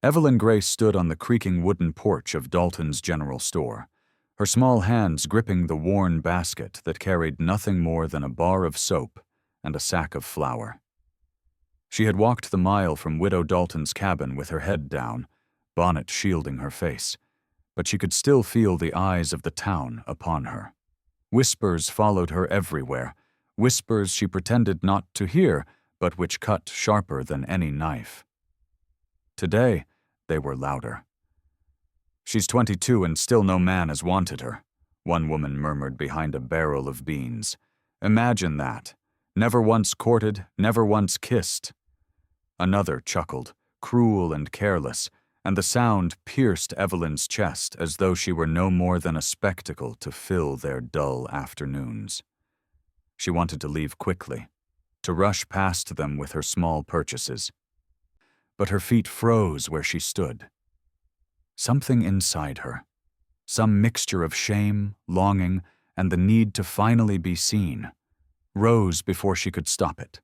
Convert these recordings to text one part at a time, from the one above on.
Evelyn Grace stood on the creaking wooden porch of Dalton's general store, her small hands gripping the worn basket that carried nothing more than a bar of soap and a sack of flour. She had walked the mile from Widow Dalton's cabin with her head down, bonnet shielding her face, but she could still feel the eyes of the town upon her. Whispers followed her everywhere, whispers she pretended not to hear, but which cut sharper than any knife. Today, they were louder. "She's 22 and still no man has wanted her," one woman murmured behind a barrel of beans. "Imagine that. Never once courted, never once kissed." Another chuckled, cruel and careless, and the sound pierced Evelyn's chest as though she were no more than a spectacle to fill their dull afternoons. She wanted to leave quickly, to rush past them with her small purchases. But her feet froze where she stood. Something inside her, some mixture of shame, longing, and the need to finally be seen, rose before she could stop it.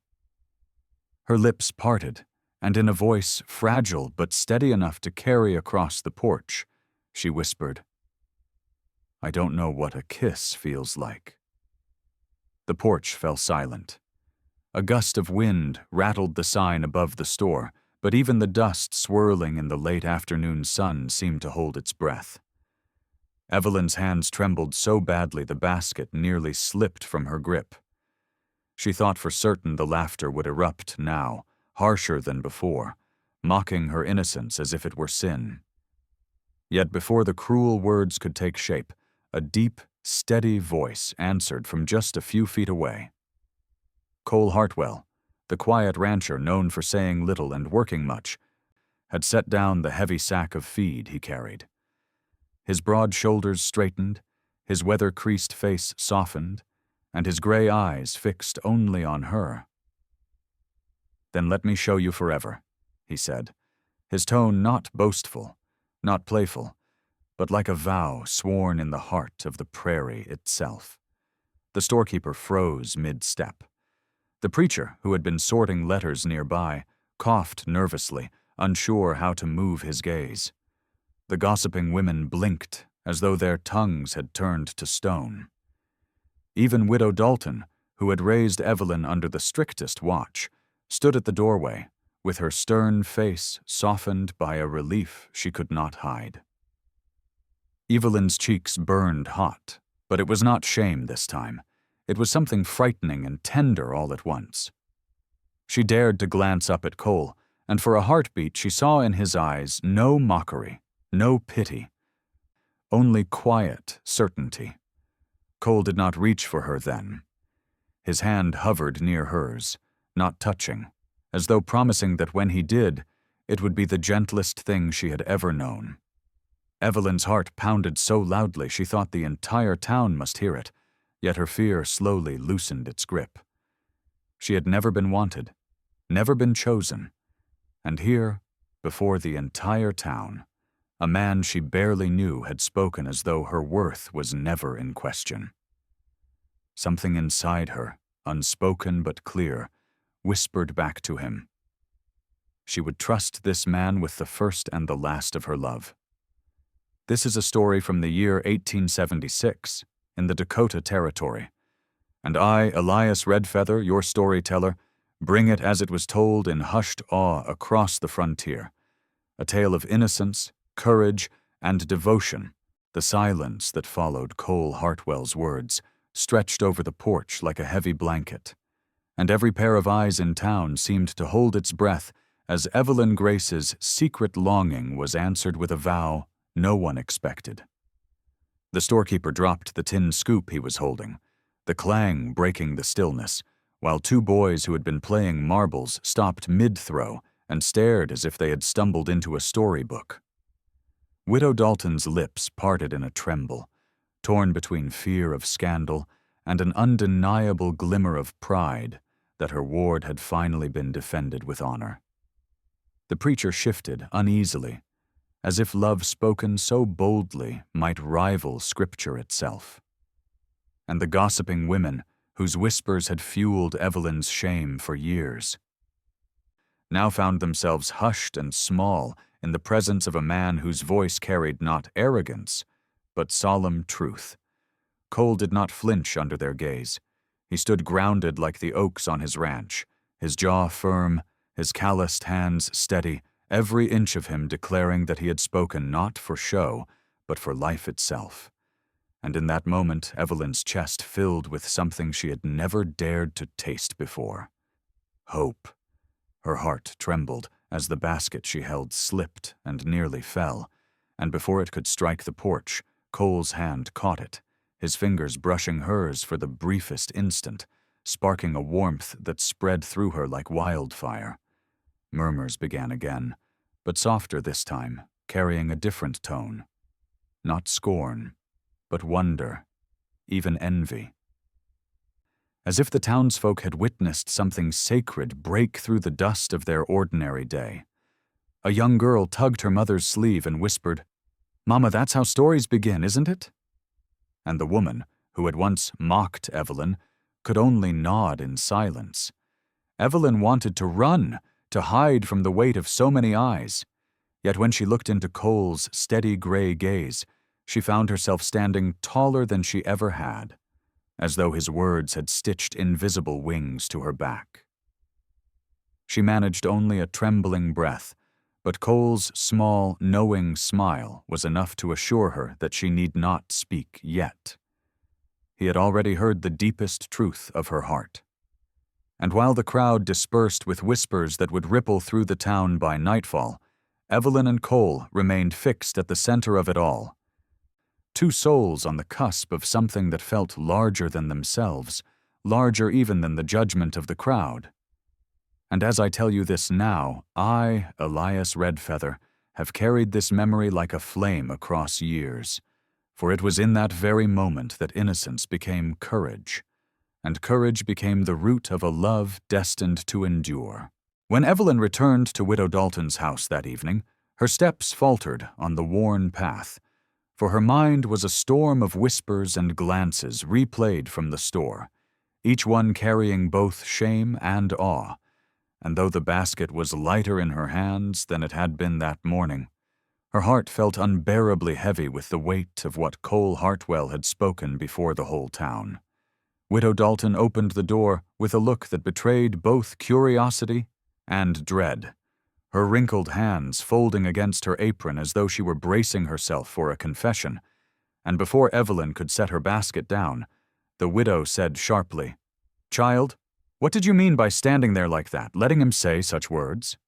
Her lips parted, and in a voice fragile but steady enough to carry across the porch, she whispered, "I don't know what a kiss feels like." The porch fell silent. A gust of wind rattled the sign above the store, but even the dust swirling in the late afternoon sun seemed to hold its breath. Evelyn's hands trembled so badly the basket nearly slipped from her grip. She thought for certain the laughter would erupt now, harsher than before, mocking her innocence as if it were sin. Yet before the cruel words could take shape, a deep, steady voice answered from just a few feet away. Cole Hartwell, the quiet rancher known for saying little and working much, had set down the heavy sack of feed he carried. His broad shoulders straightened, his weather-creased face softened, and his gray eyes fixed only on her. "Then let me show you forever," he said, his tone not boastful, not playful, but like a vow sworn in the heart of the prairie itself. The storekeeper froze mid-step. The preacher, who had been sorting letters nearby, coughed nervously, unsure how to move his gaze. The gossiping women blinked as though their tongues had turned to stone. Even Widow Dalton, who had raised Evelyn under the strictest watch, stood at the doorway, with her stern face softened by a relief she could not hide. Evelyn's cheeks burned hot, but it was not shame this time. It was something frightening and tender all at once. She dared to glance up at Cole, and for a heartbeat she saw in his eyes no mockery, no pity, only quiet certainty. Cole did not reach for her then. His hand hovered near hers, not touching, as though promising that when he did, it would be the gentlest thing she had ever known. Evelyn's heart pounded so loudly she thought the entire town must hear it, yet her fear slowly loosened its grip. She had never been wanted, never been chosen, and here, before the entire town, a man she barely knew had spoken as though her worth was never in question. Something inside her, unspoken but clear, whispered back to him. She would trust this man with the first and the last of her love. This is a story from the year 1876, in the Dakota Territory, and I, Elias Redfeather, your storyteller, bring it as it was told in hushed awe across the frontier, a tale of innocence, courage, and devotion, the silence that followed Cole Hartwell's words, stretched over the porch like a heavy blanket, and every pair of eyes in town seemed to hold its breath as Evelyn Grace's secret longing was answered with a vow no one expected. The storekeeper dropped the tin scoop he was holding, the clang breaking the stillness, while two boys who had been playing marbles stopped mid-throw and stared as if they had stumbled into a storybook. Widow Dalton's lips parted in a tremble, torn between fear of scandal and an undeniable glimmer of pride that her ward had finally been defended with honor. The preacher shifted uneasily, as if love spoken so boldly might rival Scripture itself. And the gossiping women, whose whispers had fueled Evelyn's shame for years, now found themselves hushed and small in the presence of a man whose voice carried not arrogance, but solemn truth. Cole did not flinch under their gaze. He stood grounded like the oaks on his ranch, his jaw firm, his calloused hands steady, every inch of him declaring that he had spoken not for show, but for life itself. And in that moment, Evelyn's chest filled with something she had never dared to taste before. Hope. Her heart trembled as the basket she held slipped and nearly fell, and before it could strike the porch, Cole's hand caught it, his fingers brushing hers for the briefest instant, sparking a warmth that spread through her like wildfire. Murmurs began again, but softer this time, carrying a different tone. Not scorn, but wonder, even envy. As if the townsfolk had witnessed something sacred break through the dust of their ordinary day. A young girl tugged her mother's sleeve and whispered, "Mama, that's how stories begin, isn't it?" And the woman, who had once mocked Evelyn, could only nod in silence. Evelyn wanted to run, to hide from the weight of so many eyes. Yet when she looked into Cole's steady gray gaze, she found herself standing taller than she ever had, as though his words had stitched invisible wings to her back. She managed only a trembling breath, but Cole's small, knowing smile was enough to assure her that she need not speak yet. He had already heard the deepest truth of her heart. And while the crowd dispersed with whispers that would ripple through the town by nightfall, Evelyn and Cole remained fixed at the center of it all. Two souls on the cusp of something that felt larger than themselves, larger even than the judgment of the crowd. And as I tell you this now, I, Elias Redfeather, have carried this memory like a flame across years, for it was in that very moment that innocence became courage, and courage became the root of a love destined to endure. When Evelyn returned to Widow Dalton's house that evening, her steps faltered on the worn path, for her mind was a storm of whispers and glances replayed from the store, each one carrying both shame and awe, and though the basket was lighter in her hands than it had been that morning, her heart felt unbearably heavy with the weight of what Cole Hartwell had spoken before the whole town. Widow Dalton opened the door with a look that betrayed both curiosity and dread, her wrinkled hands folding against her apron as though she were bracing herself for a confession, and before Evelyn could set her basket down, the widow said sharply, "Child, what did you mean by standing there like that, letting him say such words?"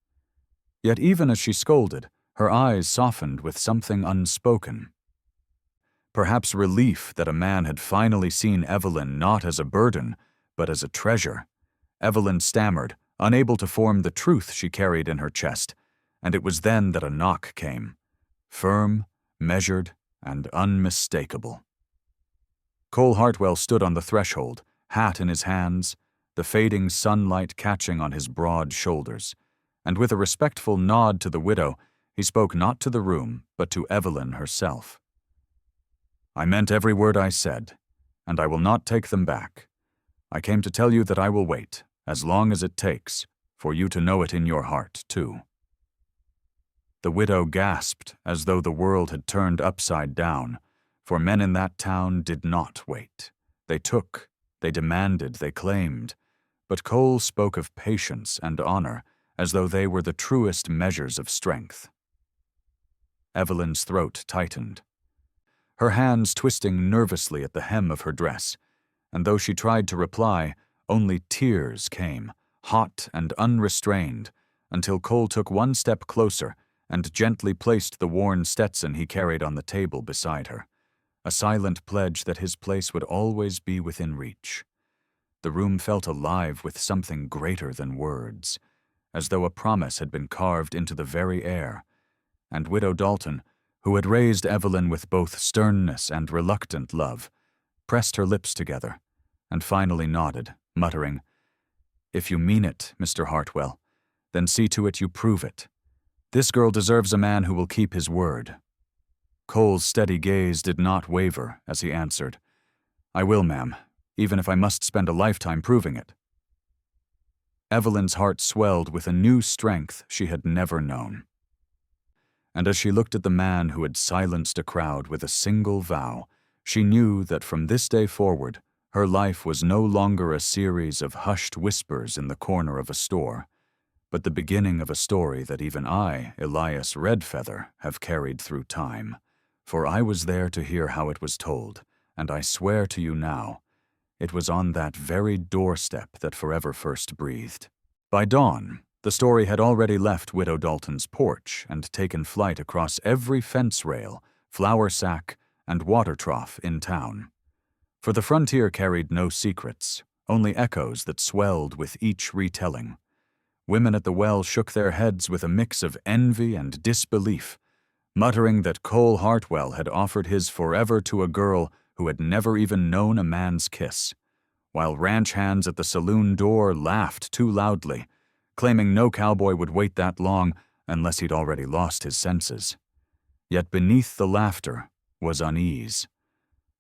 Yet even as she scolded, her eyes softened with something unspoken. Perhaps relief that a man had finally seen Evelyn not as a burden, but as a treasure. Evelyn stammered, unable to form the truth she carried in her chest, and it was then that a knock came, firm, measured, and unmistakable. Cole Hartwell stood on the threshold, hat in his hands, the fading sunlight catching on his broad shoulders, and with a respectful nod to the widow, he spoke not to the room, but to Evelyn herself. "I meant every word I said, and I will not take them back. I came to tell you that I will wait, as long as it takes, for you to know it in your heart, too." The widow gasped as though the world had turned upside down, for men in that town did not wait. They took, they demanded, they claimed, but Cole spoke of patience and honor as though they were the truest measures of strength. Evelyn's throat tightened, her hands twisting nervously at the hem of her dress, and though she tried to reply, only tears came, hot and unrestrained, until Cole took one step closer and gently placed the worn Stetson he carried on the table beside her, a silent pledge that his place would always be within reach. The room felt alive with something greater than words, as though a promise had been carved into the very air, and Widow Dalton, who had raised Evelyn with both sternness and reluctant love, pressed her lips together, and finally nodded, muttering, "If you mean it, Mr. Hartwell, then see to it you prove it. This girl deserves a man who will keep his word." Cole's steady gaze did not waver as he answered, "I will, ma'am, even if I must spend a lifetime proving it." Evelyn's heart swelled with a new strength she had never known. and as she looked at the man who had silenced a crowd with a single vow, she knew that from this day forward, her life was no longer a series of hushed whispers in the corner of a store, but the beginning of a story that even I, Elias Redfeather, have carried through time. For I was there to hear how it was told, and I swear to you now, it was on that very doorstep that Forever first breathed. By dawn, the story had already left Widow Dalton's porch and taken flight across every fence rail, flour sack, and water trough in town. For the frontier carried no secrets, only echoes that swelled with each retelling. Women at the well shook their heads with a mix of envy and disbelief, muttering that Cole Hartwell had offered his forever to a girl who had never even known a man's kiss, while ranch hands at the saloon door laughed too loudly, claiming no cowboy would wait that long unless he'd already lost his senses. Yet beneath the laughter was unease.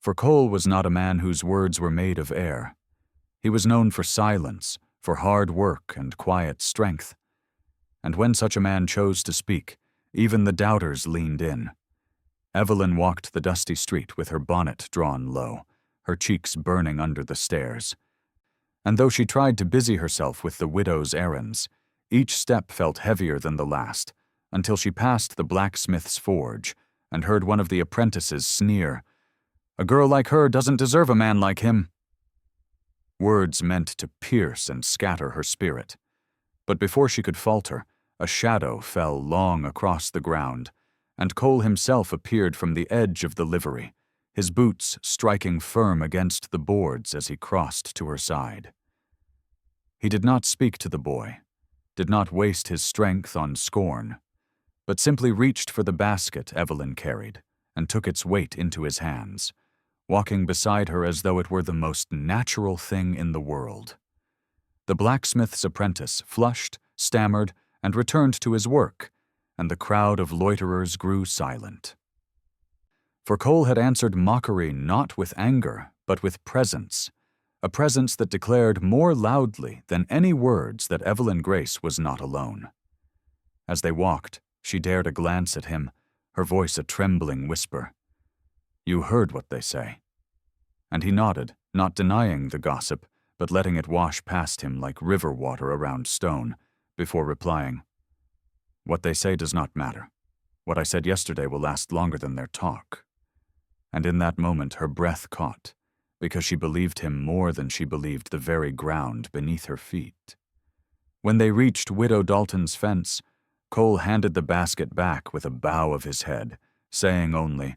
For Cole was not a man whose words were made of air. He was known for silence, for hard work and quiet strength. And when such a man chose to speak, even the doubters leaned in. Evelyn walked the dusty street with her bonnet drawn low, her cheeks burning under the stares. And though she tried to busy herself with the widow's errands, each step felt heavier than the last, until she passed the blacksmith's forge and heard one of the apprentices sneer, "A girl like her doesn't deserve a man like him." Words meant to pierce and scatter her spirit. But before she could falter, a shadow fell long across the ground, and Cole himself appeared from the edge of the livery, his boots striking firm against the boards as he crossed to her side. He did not speak to the boy, did not waste his strength on scorn, but simply reached for the basket Evelyn carried and took its weight into his hands, walking beside her as though it were the most natural thing in the world. The blacksmith's apprentice flushed, stammered, and returned to his work, and the crowd of loiterers grew silent. For Cole had answered mockery not with anger, but with presence, a presence that declared more loudly than any words that Evelyn Grace was not alone. As they walked, she dared a glance at him, her voice a trembling whisper. "You heard what they say." And he nodded, not denying the gossip, but letting it wash past him like river water around stone, before replying, "What they say does not matter. What I said yesterday will last longer than their talk." And in that moment her breath caught, because she believed him more than she believed the very ground beneath her feet. When they reached Widow Dalton's fence, Cole handed the basket back with a bow of his head, saying only,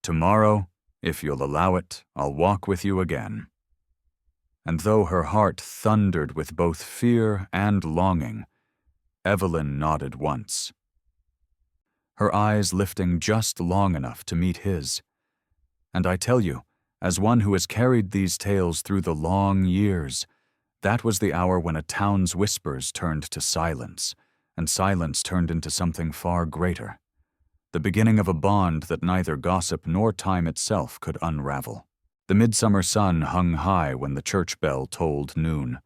"Tomorrow, if you'll allow it, I'll walk with you again." And though her heart thundered with both fear and longing, Evelyn nodded once, her eyes lifting just long enough to meet his. And I tell you, as one who has carried these tales through the long years, that was the hour when a town's whispers turned to silence, and silence turned into something far greater. The beginning of a bond that neither gossip nor time itself could unravel. The midsummer sun hung high when the church bell tolled noon,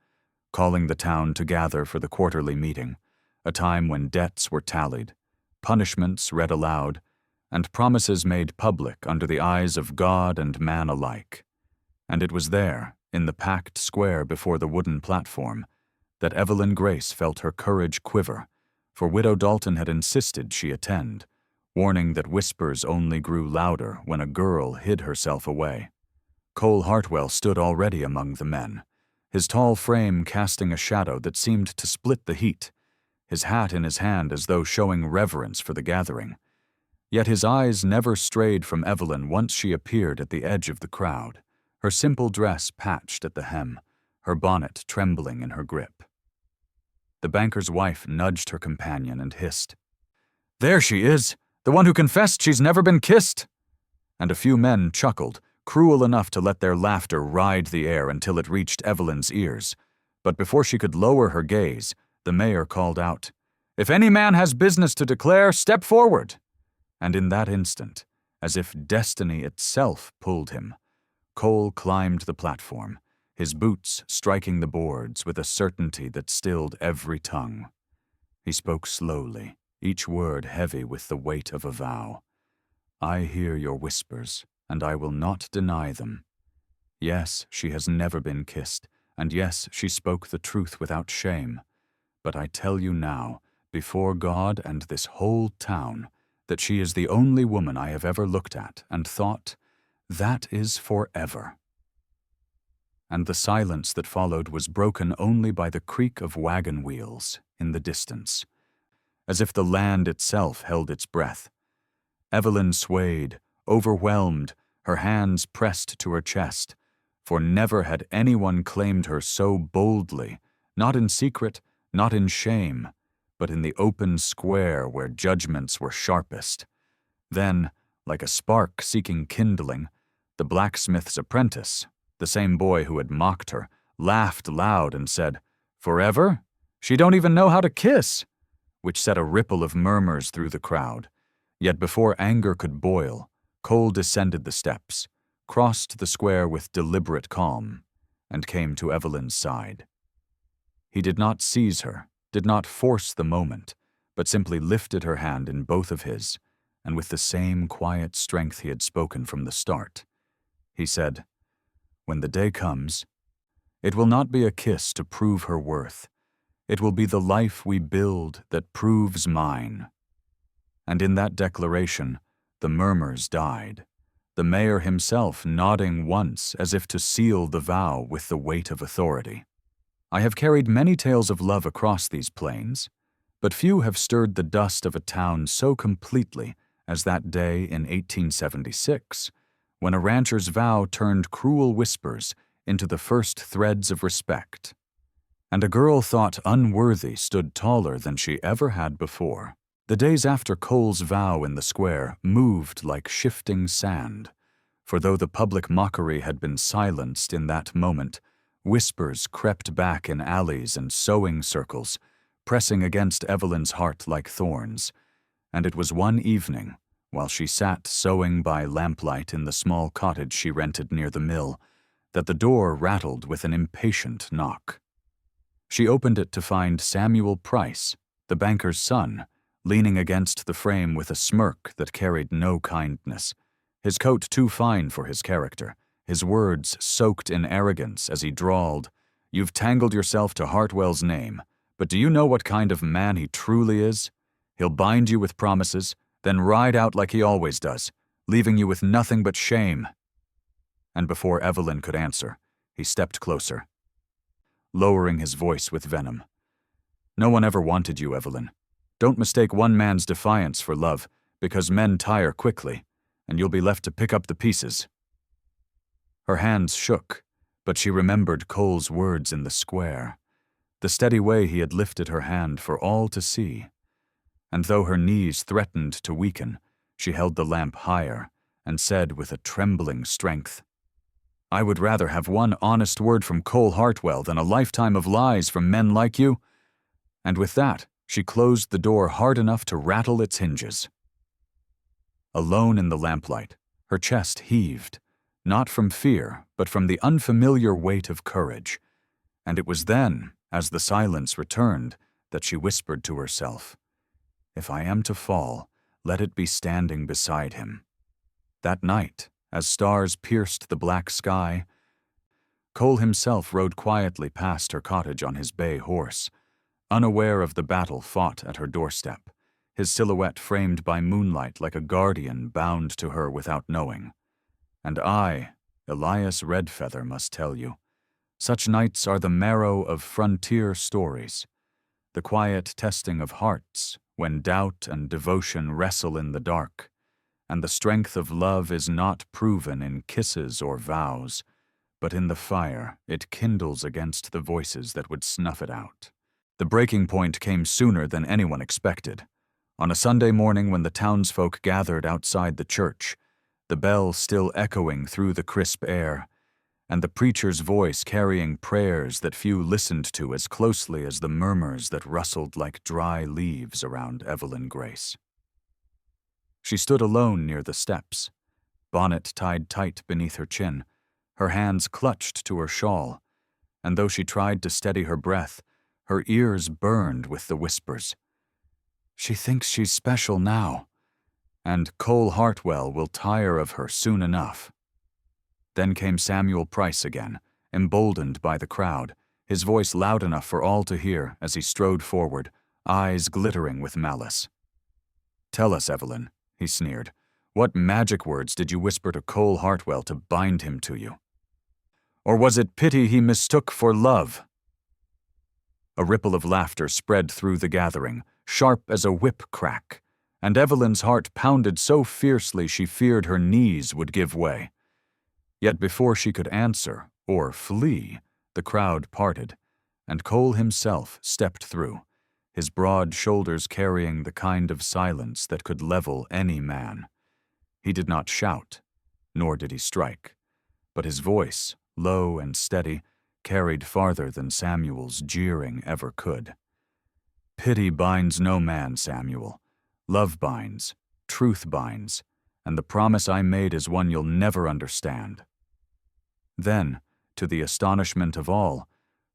calling the town to gather for the quarterly meeting, a time when debts were tallied, punishments read aloud, and promises made public under the eyes of God and man alike. And it was there, in the packed square before the wooden platform, that Evelyn Grace felt her courage quiver, for Widow Dalton had insisted she attend, warning that whispers only grew louder when a girl hid herself away. Cole Hartwell stood already among the men, his tall frame casting a shadow that seemed to split the heat, his hat in his hand as though showing reverence for the gathering. Yet his eyes never strayed from Evelyn once she appeared at the edge of the crowd, her simple dress patched at the hem, her bonnet trembling in her grip. The banker's wife nudged her companion and hissed, "There she is, the one who confessed she's never been kissed!" And a few men chuckled, cruel enough to let their laughter ride the air until it reached Evelyn's ears. But before she could lower her gaze, the mayor called out, "If any man has business to declare, step forward!" And in that instant, as if destiny itself pulled him, Cole climbed the platform, his boots striking the boards with a certainty that stilled every tongue. He spoke slowly, each word heavy with the weight of a vow. I hear your whispers, and I will not deny them. Yes, she has never been kissed, and yes, she spoke the truth without shame. But I tell you now, before God and this whole town, that she is the only woman I have ever looked at and thought, that is forever. And the silence that followed was broken only by the creak of wagon wheels in the distance, as if the land itself held its breath. Evelyn swayed, overwhelmed, her hands pressed to her chest, for never had anyone claimed her so boldly, not in secret, not in shame, but in the open square where judgments were sharpest. Then, like a spark seeking kindling, the blacksmith's apprentice, the same boy who had mocked her, laughed loud and said, "Forever? She don't even know how to kiss," which set a ripple of murmurs through the crowd. Yet before anger could boil, Cole descended the steps, crossed the square with deliberate calm, and came to Evelyn's side. He did not seize her, did not force the moment, but simply lifted her hand in both of his, and with the same quiet strength he had spoken from the start, he said, "When the day comes, it will not be a kiss to prove her worth. It will be the life we build that proves mine." And in that declaration, the murmurs died, the mayor himself nodding once as if to seal the vow with the weight of authority. I have carried many tales of love across these plains, but few have stirred the dust of a town so completely as that day in 1876, when a rancher's vow turned cruel whispers into the first threads of respect. And a girl thought unworthy stood taller than she ever had before. The days after Cole's vow in the square moved like shifting sand, for though the public mockery had been silenced in that moment, whispers crept back in alleys and sewing circles, pressing against Evelyn's heart like thorns. And it was one evening, while she sat sewing by lamplight in the small cottage she rented near the mill, that the door rattled with an impatient knock. She opened it to find Samuel Price, the banker's son, leaning against the frame with a smirk that carried no kindness, his coat too fine for his character, his words soaked in arrogance as he drawled, "You've tangled yourself to Hartwell's name, but do you know what kind of man he truly is? He'll bind you with promises, then ride out like he always does, leaving you with nothing but shame." And before Evelyn could answer, he stepped closer, lowering his voice with venom. "No one ever wanted you, Evelyn. Don't mistake one man's defiance for love, because men tire quickly, and you'll be left to pick up the pieces." Her hands shook, but she remembered Cole's words in the square, the steady way he had lifted her hand for all to see. And though her knees threatened to weaken, she held the lamp higher and said with a trembling strength, "I would rather have one honest word from Cole Hartwell than a lifetime of lies from men like you." And with that, she closed the door hard enough to rattle its hinges. Alone in the lamplight, her chest heaved, not from fear, but from the unfamiliar weight of courage. And it was then, as the silence returned, that she whispered to herself, "If I am to fall, let it be standing beside him." That night, as stars pierced the black sky, Cole himself rode quietly past her cottage on his bay horse, unaware of the battle fought at her doorstep, his silhouette framed by moonlight like a guardian bound to her without knowing. And I, Elias Redfeather, must tell you, such nights are the marrow of frontier stories, the quiet testing of hearts when doubt and devotion wrestle in the dark, and the strength of love is not proven in kisses or vows, but in the fire it kindles against the voices that would snuff it out. The breaking point came sooner than anyone expected. On a Sunday morning when the townsfolk gathered outside the church, the bell still echoing through the crisp air, and the preacher's voice carrying prayers that few listened to as closely as the murmurs that rustled like dry leaves around Evelyn Grace. She stood alone near the steps, bonnet tied tight beneath her chin, her hands clutched to her shawl, and though she tried to steady her breath, her ears burned with the whispers. She thinks she's special now, and Cole Hartwell will tire of her soon enough. Then came Samuel Price again, emboldened by the crowd, his voice loud enough for all to hear as he strode forward, eyes glittering with malice. "Tell us, Evelyn," he sneered, "what magic words did you whisper to Cole Hartwell to bind him to you? Or was it pity he mistook for love?" A ripple of laughter spread through the gathering, sharp as a whip crack, and Evelyn's heart pounded so fiercely she feared her knees would give way. Yet before she could answer or flee, the crowd parted, and Cole himself stepped through, his broad shoulders carrying the kind of silence that could level any man. He did not shout, nor did he strike, but his voice, low and steady, carried farther than Samuel's jeering ever could. "Pity binds no man, Samuel. Love binds, truth binds, and the promise I made is one you'll never understand." Then, to the astonishment of all,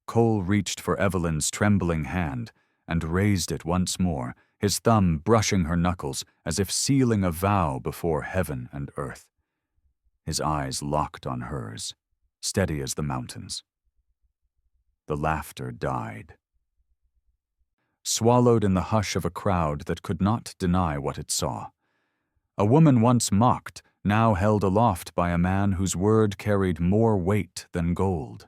Cole reached for Evelyn's trembling hand and raised it once more, his thumb brushing her knuckles as if sealing a vow before heaven and earth. His eyes locked on hers, steady as the mountains. The laughter died. Swallowed in the hush of a crowd that could not deny what it saw. A woman once mocked, now held aloft by a man whose word carried more weight than gold.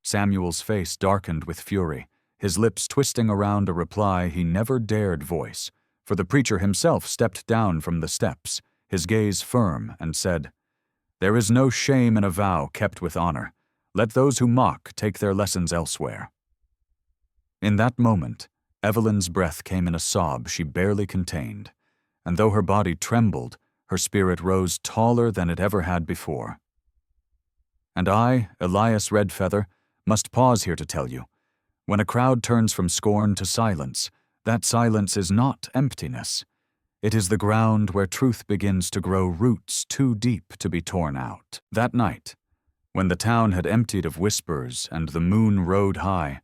Samuel's face darkened with fury, his lips twisting around a reply he never dared voice, for the preacher himself stepped down from the steps, his gaze firm, and said, "There is no shame in a vow kept with honor. Let those who mock take their lessons elsewhere." In that moment, Evelyn's breath came in a sob she barely contained, and though her body trembled, her spirit rose taller than it ever had before. And I, Elias Redfeather, must pause here to tell you, when a crowd turns from scorn to silence, that silence is not emptiness. It is the ground where truth begins to grow roots too deep to be torn out. That night, when the town had emptied of whispers and the moon rode high,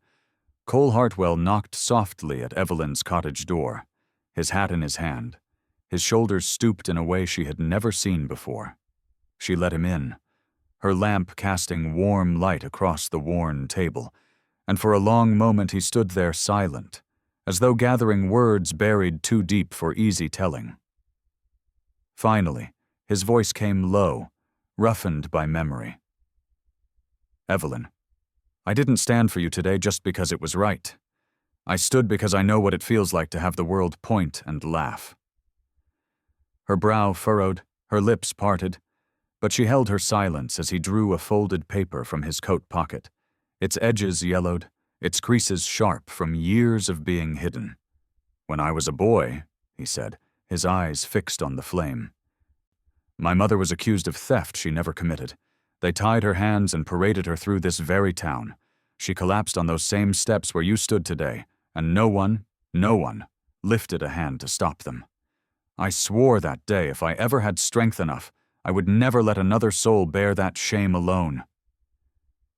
Cole Hartwell knocked softly at Evelyn's cottage door, his hat in his hand, his shoulders stooped in a way she had never seen before. She let him in, her lamp casting warm light across the worn table, and for a long moment he stood there silent, as though gathering words buried too deep for easy telling. Finally, his voice came low, roughened by memory. "Evelyn, I didn't stand for you today just because it was right. I stood because I know what it feels like to have the world point and laugh." Her brow furrowed, her lips parted, but she held her silence as he drew a folded paper from his coat pocket, its edges yellowed, its creases sharp from years of being hidden. "When I was a boy," he said, his eyes fixed on the flame, "my mother was accused of theft she never committed. They tied her hands and paraded her through this very town. She collapsed on those same steps where you stood today, and no one lifted a hand to stop them. I swore that day if I ever had strength enough, I would never let another soul bear that shame alone."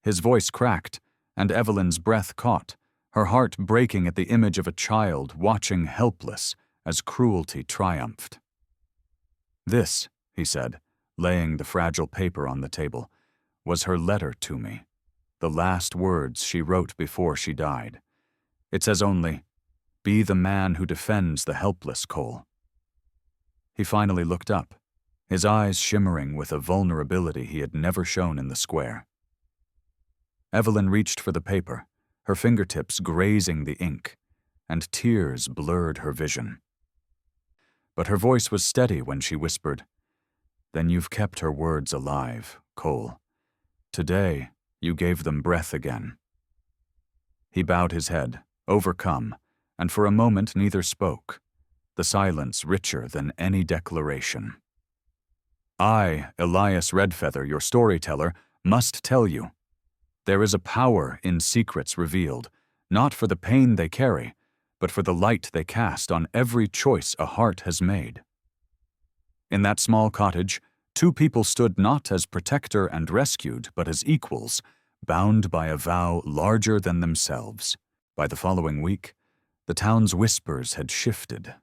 His voice cracked, and Evelyn's breath caught, her heart breaking at the image of a child watching helpless as cruelty triumphed. "This," he said, laying the fragile paper on the table, "was her letter to me, the last words she wrote before she died. It says only, 'Be the man who defends the helpless, Cole.'" He finally looked up, his eyes shimmering with a vulnerability he had never shown in the square. Evelyn reached for the paper, her fingertips grazing the ink, and tears blurred her vision. But her voice was steady when she whispered, "Then you've kept her words alive, Cole. Today, you gave them breath again." He bowed his head, overcome, and for a moment neither spoke, the silence richer than any declaration. "I, Elias Redfeather, your storyteller, must tell you. There is a power in secrets revealed, not for the pain they carry, but for the light they cast on every choice a heart has made. In that small cottage, two people stood not as protector and rescued, but as equals, bound by a vow larger than themselves. By the following week, The town's whispers had shifted.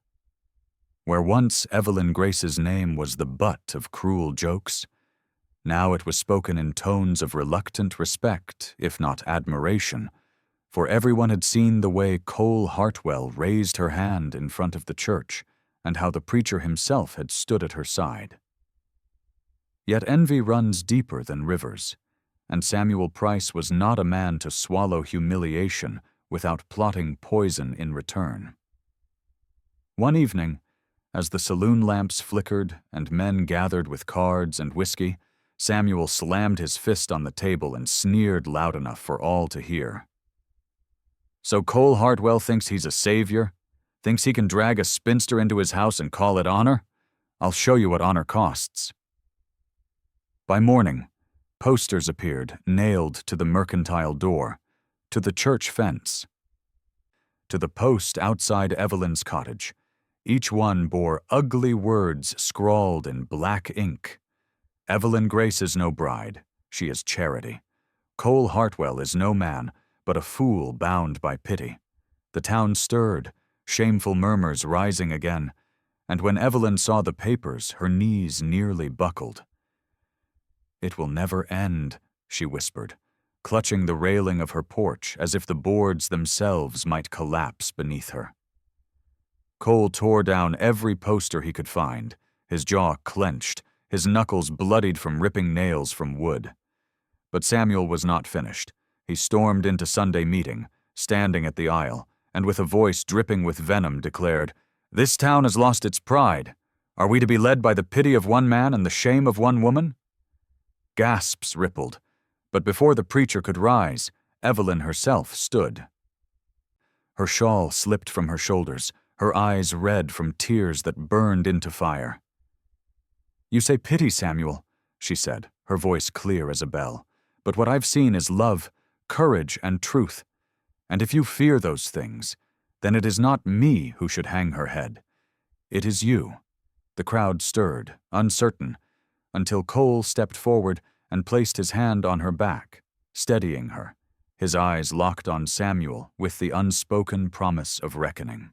Where once Evelyn Grace's name was the butt of cruel jokes, now it was spoken in tones of reluctant respect, if not admiration, for everyone had seen the way Cole Hartwell raised her hand in front of the church and how the preacher himself had stood at her side. Yet envy runs deeper than rivers, and Samuel Price was not a man to swallow humiliation without plotting poison in return. One evening, as the saloon lamps flickered and men gathered with cards and whiskey, Samuel slammed his fist on the table and sneered loud enough for all to hear. "So Cole Hartwell thinks he's a savior? Thinks he can drag a spinster into his house and call it honor? I'll show you what honor costs." By morning, posters appeared, nailed to the mercantile door, to the church fence, to the post outside Evelyn's cottage. Each one bore ugly words scrawled in black ink. "Evelyn Grace is no bride, she is charity. Cole Hartwell is no man, but a fool bound by pity." The town stirred, shameful murmurs rising again, and when Evelyn saw the papers, her knees nearly buckled. "It will never end," she whispered, clutching the railing of her porch as if the boards themselves might collapse beneath her. Cole tore down every poster he could find, his jaw clenched, his knuckles bloodied from ripping nails from wood. But Samuel was not finished. He stormed into Sunday meeting, standing at the aisle, and with a voice dripping with venom declared, "This town has lost its pride. Are we to be led by the pity of one man and the shame of one woman?" Gasps rippled, but before the preacher could rise, Evelyn herself stood. Her shawl slipped from her shoulders, her eyes red from tears that burned into fire. "You say pity, Samuel," she said, her voice clear as a bell. "But what I've seen is love, courage, and truth. And if you fear those things, then it is not me who should hang her head. It is you." The crowd stirred, uncertain, until Cole stepped forward and placed his hand on her back, steadying her, his eyes locked on Samuel with the unspoken promise of reckoning.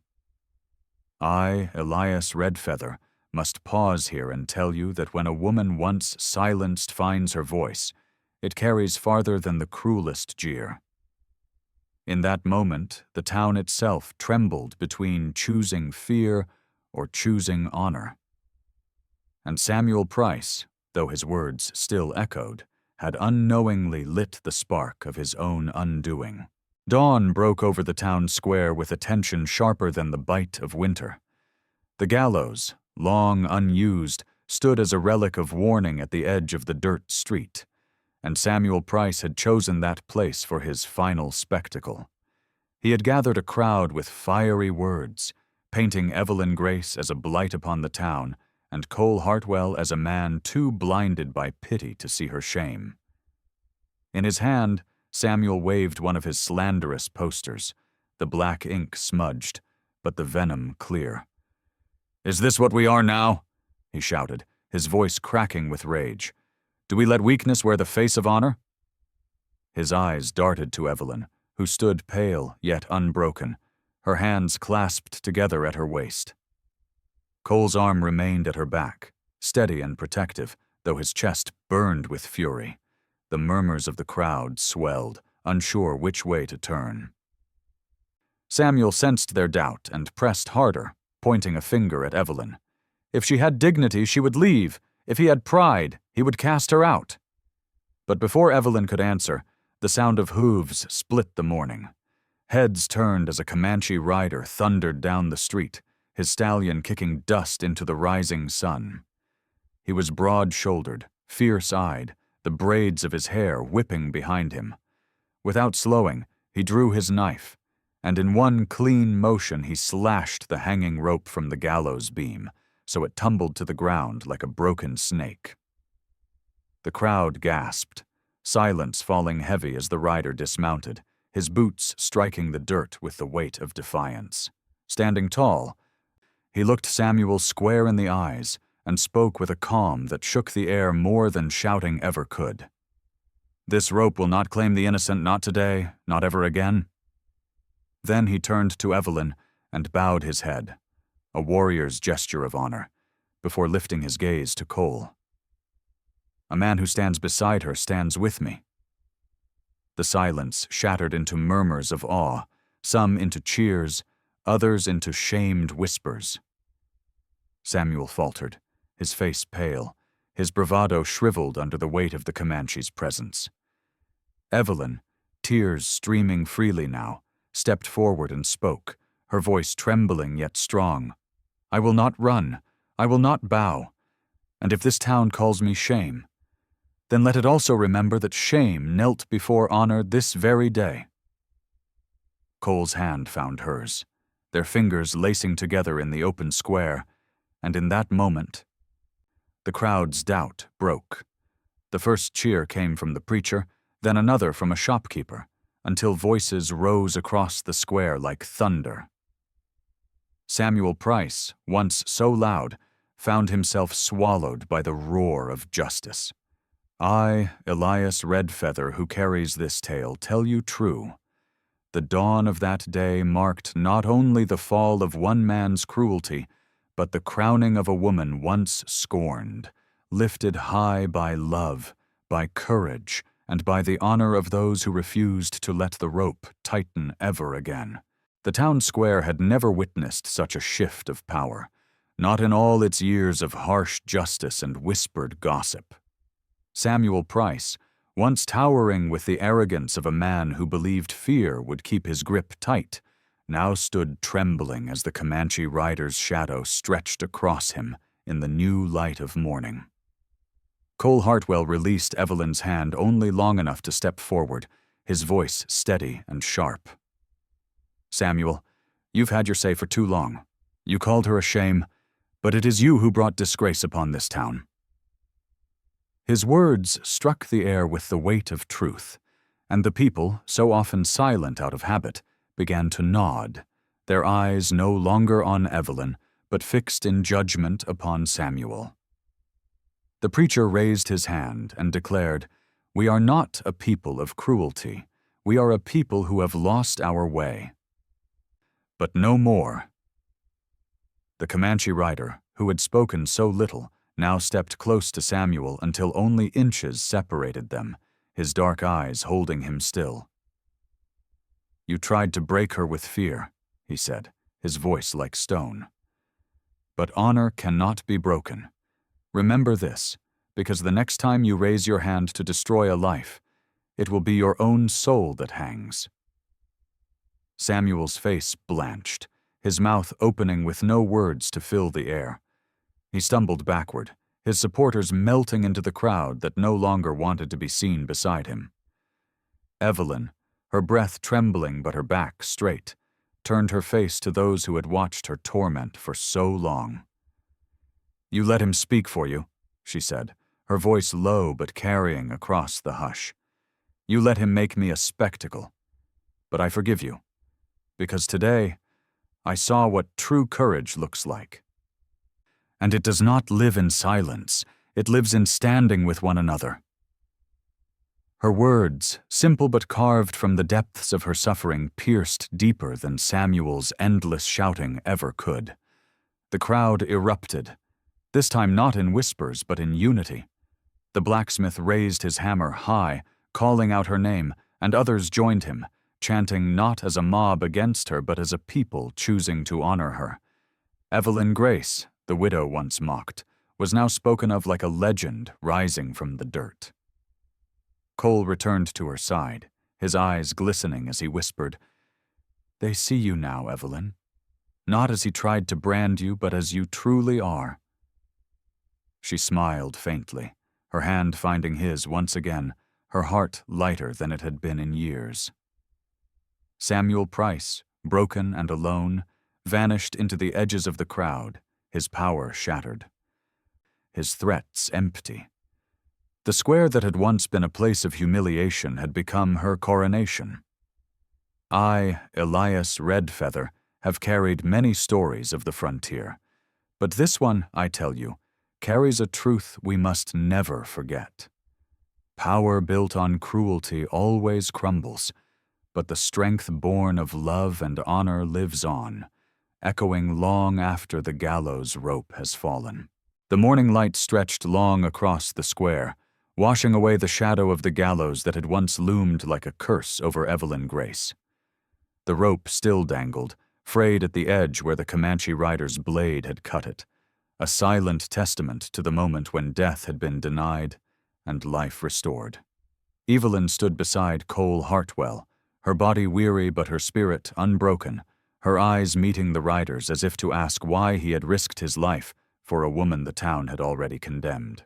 "I, Elias Redfeather, must pause here and tell you that when a woman once silenced finds her voice, it carries farther than the cruelest jeer." In that moment, the town itself trembled between choosing fear or choosing honor. And Samuel Price, though his words still echoed, had unknowingly lit the spark of his own undoing. Dawn broke over the town square with a tension sharper than the bite of winter. The gallows, long unused, stood as a relic of warning at the edge of the dirt street, and Samuel Price had chosen that place for his final spectacle. He had gathered a crowd with fiery words, painting Evelyn Grace as a blight upon the town, and Cole Hartwell as a man too blinded by pity to see her shame. In his hand, Samuel waved one of his slanderous posters, the black ink smudged, but the venom clear. "Is this what we are now?" he shouted, his voice cracking with rage. "Do we let weakness wear the face of honor?" His eyes darted to Evelyn, who stood pale yet unbroken, her hands clasped together at her waist. Cole's arm remained at her back, steady and protective, though his chest burned with fury. The murmurs of the crowd swelled, unsure which way to turn. Samuel sensed their doubt and pressed harder, pointing a finger at Evelyn. If she had dignity, she would leave. If he had pride, he would cast her out. But before Evelyn could answer, the sound of hooves split the morning. Heads turned as a Comanche rider thundered down the street, his stallion kicking dust into the rising sun. He was broad-shouldered, fierce-eyed, the braids of his hair whipping behind him. Without slowing, he drew his knife, and in one clean motion he slashed the hanging rope from the gallows beam, so it tumbled to the ground like a broken snake. The crowd gasped, silence falling heavy as the rider dismounted, his boots striking the dirt with the weight of defiance. Standing tall, he looked Samuel square in the eyes and spoke with a calm that shook the air more than shouting ever could. "This rope will not claim the innocent, not today, not ever again." Then he turned to Evelyn and bowed his head, a warrior's gesture of honor, before lifting his gaze to Cole. A man who stands beside her stands with me. The silence shattered into murmurs of awe, some into cheers, others into shamed whispers. Samuel faltered, his face pale, his bravado shriveled under the weight of the Comanche's presence. Evelyn, tears streaming freely now, stepped forward and spoke, her voice trembling yet strong. "I will not run, I will not bow, and if this town calls me shame, then let it also remember that shame knelt before honor this very day." Cole's hand found hers, their fingers lacing together in the open square, and in that moment, the crowd's doubt broke. The first cheer came from the preacher, then another from a shopkeeper, until voices rose across the square like thunder. Samuel Price, once so loud, found himself swallowed by the roar of justice. "I, Elias Redfeather, who carries this tale, tell you true. The dawn of that day marked not only the fall of one man's cruelty, but the crowning of a woman once scorned, lifted high by love, by courage, and by the honor of those who refused to let the rope tighten ever again." The town square had never witnessed such a shift of power, not in all its years of harsh justice and whispered gossip. Samuel Price, once towering with the arrogance of a man who believed fear would keep his grip tight, now stood trembling as the Comanche rider's shadow stretched across him in the new light of morning. Cole Hartwell released Evelyn's hand only long enough to step forward, his voice steady and sharp. "Samuel, you've had your say for too long. You called her a shame, but it is you who brought disgrace upon this town." His words struck the air with the weight of truth, and the people, so often silent out of habit, began to nod, their eyes no longer on Evelyn, but fixed in judgment upon Samuel. The preacher raised his hand and declared, "We are not a people of cruelty. We are a people who have lost our way. But no more." The Comanche rider, who had spoken so little, now stepped close to Samuel until only inches separated them, his dark eyes holding him still. "You tried to break her with fear," he said, his voice like stone. "But honor cannot be broken. Remember this, because the next time you raise your hand to destroy a life, it will be your own soul that hangs." Samuel's face blanched, his mouth opening with no words to fill the air. He stumbled backward, his supporters melting into the crowd that no longer wanted to be seen beside him. Evelyn, her breath trembling but her back straight, turned her face to those who had watched her torment for so long. "You let him speak for you," she said, her voice low but carrying across the hush. "You let him make me a spectacle. But I forgive you, because today I saw what true courage looks like. And it does not live in silence, it lives in standing with one another." Her words, simple but carved from the depths of her suffering, pierced deeper than Samuel's endless shouting ever could. The crowd erupted, this time not in whispers but in unity. The blacksmith raised his hammer high, calling out her name, and others joined him, chanting not as a mob against her but as a people choosing to honor her. Evelyn Grace, the widow once mocked, was now spoken of like a legend rising from the dirt. Cole returned to her side, his eyes glistening as he whispered, "They see you now, Evelyn. Not as he tried to brand you, but as you truly are." She smiled faintly, her hand finding his once again, her heart lighter than it had been in years. Samuel Price, broken and alone, vanished into the edges of the crowd, his power shattered, his threats empty. The square that had once been a place of humiliation had become her coronation. I, Elias Redfeather, have carried many stories of the frontier, but this one, I tell you, carries a truth we must never forget. Power built on cruelty always crumbles, but the strength born of love and honor lives on, echoing long after the gallows rope has fallen. The morning light stretched long across the square, washing away the shadow of the gallows that had once loomed like a curse over Evelyn Grace. The rope still dangled, frayed at the edge where the Comanche rider's blade had cut it, a silent testament to the moment when death had been denied and life restored. Evelyn stood beside Cole Hartwell, her body weary but her spirit unbroken, her eyes meeting the rider's as if to ask why he had risked his life for a woman the town had already condemned.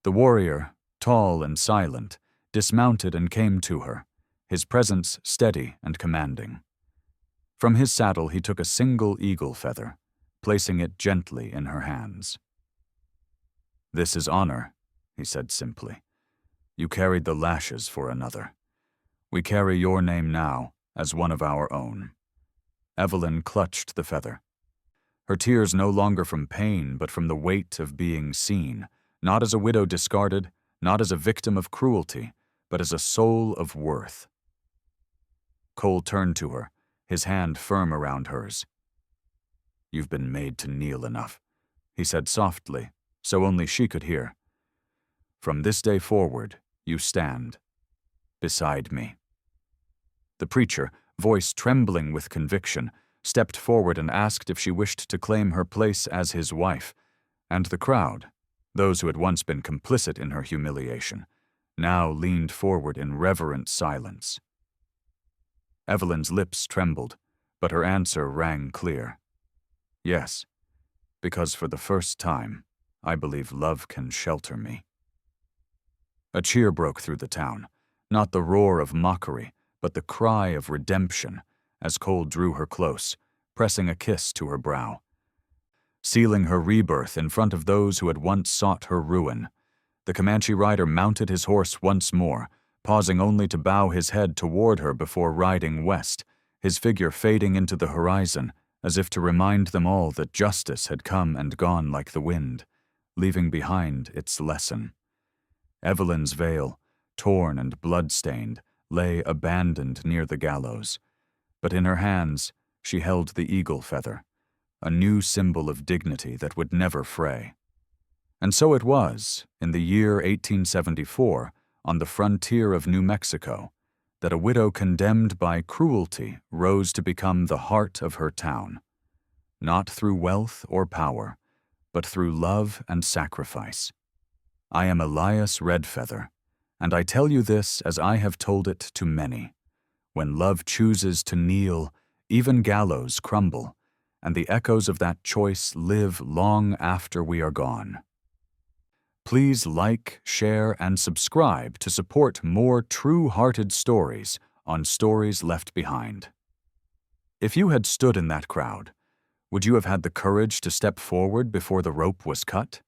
The warrior, tall and silent, dismounted and came to her, his presence steady and commanding. From his saddle he took a single eagle feather, placing it gently in her hands. "This is honor," he said simply. "You carried the lashes for another. We carry your name now as one of our own." Evelyn clutched the feather, her tears no longer from pain but from the weight of being seen, not as a widow discarded, not as a victim of cruelty, but as a soul of worth. Cole turned to her, his hand firm around hers. "You've been made to kneel enough," he said softly, so only she could hear. "From this day forward, you stand beside me." The preacher, voice trembling with conviction, stepped forward and asked if she wished to claim her place as his wife, and the crowd, those who had once been complicit in her humiliation, now leaned forward in reverent silence. Evelyn's lips trembled, but her answer rang clear. "Yes, because for the first time, I believe love can shelter me." A cheer broke through the town, not the roar of mockery, but the cry of redemption, as Cole drew her close, pressing a kiss to her brow. Sealing her rebirth in front of those who had once sought her ruin, the Comanche rider mounted his horse once more, pausing only to bow his head toward her before riding west, his figure fading into the horizon, as if to remind them all that justice had come and gone like the wind, leaving behind its lesson. Evelyn's veil, torn and blood-stained, lay abandoned near the gallows, but in her hands she held the eagle feather, a new symbol of dignity that would never fray. And so it was, in the year 1874, on the frontier of New Mexico, that a widow condemned by cruelty rose to become the heart of her town, not through wealth or power, but through love and sacrifice. I am Elias Redfeather, and I tell you this as I have told it to many. When love chooses to kneel, even gallows crumble, and the echoes of that choice live long after we are gone. Please like, share, and subscribe to support more true-hearted stories on Stories Left Behind. If you had stood in that crowd, would you have had the courage to step forward before the rope was cut?